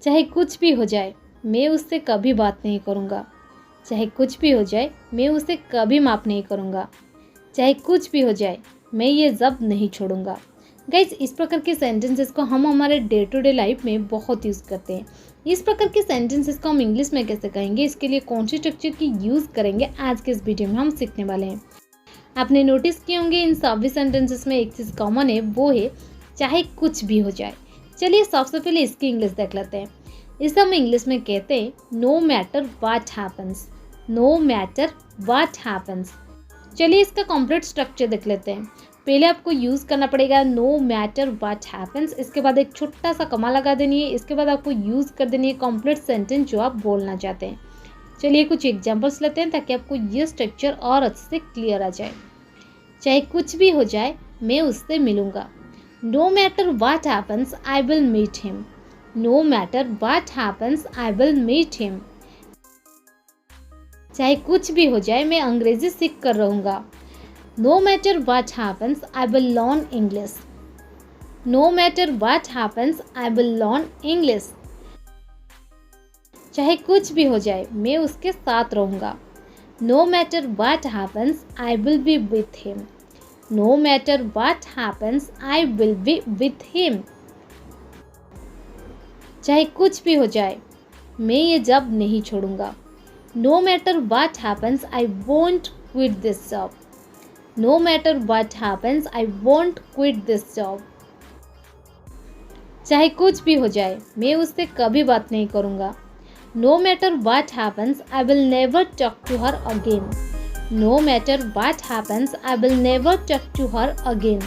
चाहे कुछ भी हो जाए मैं उससे कभी बात नहीं करूँगा। चाहे कुछ भी हो जाए मैं उसे कभी माफ़ नहीं करूँगा। चाहे कुछ भी हो जाए मैं ये ज़ब्त नहीं छोड़ूंगा। गाइज, इस प्रकार के सेंटेंसेस को हम हमारे डे टू डे लाइफ में बहुत यूज़ करते हैं। इस प्रकार के सेंटेंसेस को हम इंग्लिश में कैसे कहेंगे, इसके लिए कौन सी स्ट्रक्चर की यूज़ करेंगे, आज के इस वीडियो में हम सीखने वाले हैं। आपने नोटिस किए होंगे इन सभी सेंटेंसेस में एक चीज़ कॉमन है, वो है चाहे कुछ भी हो जाए। चलिए सबसे पहले इसकी इंग्लिश देख लेते हैं। इसे हम इंग्लिश में कहते हैं no matter what happens. No matter what happens. चलिए इसका कंप्लीट स्ट्रक्चर देख लेते हैं। पहले आपको यूज़ करना पड़ेगा नो मैटर वाट हैपन्स, इसके बाद एक छोटा सा कमा लगा देनी है, इसके बाद आपको यूज़ कर देनी है कंप्लीट सेंटेंस जो आप बोलना चाहते हैं। चलिए कुछ एग्जांपल्स लेते हैं ताकि आपको ये स्ट्रक्चर और अच्छे से क्लियर आ जाए। चाहे कुछ भी हो जाए मैं उससे मिलूंगा। No matter what happens I will meet him. No matter what happens I will meet him. चाहे कुछ भी हो जाए मैं अंग्रेजी सीख कर रहूँगा। No matter what happens I will learn English. No matter what happens I will learn English. चाहे कुछ भी हो जाए मैं उसके साथ रहूँगा। No matter what happens I will be with him. No matter what happens I will be with him. चाहे कुछ भी हो जाए मैं ये जॉब नहीं छोड़ूंगा। No matter what happens, I won't quit this job. No matter what happens, I won't quit this job. चाहे कुछ भी हो जाए मैं उससे कभी बात नहीं करूँगा। No matter what happens, I will never talk to her again. No matter what happens, I will never talk to her again.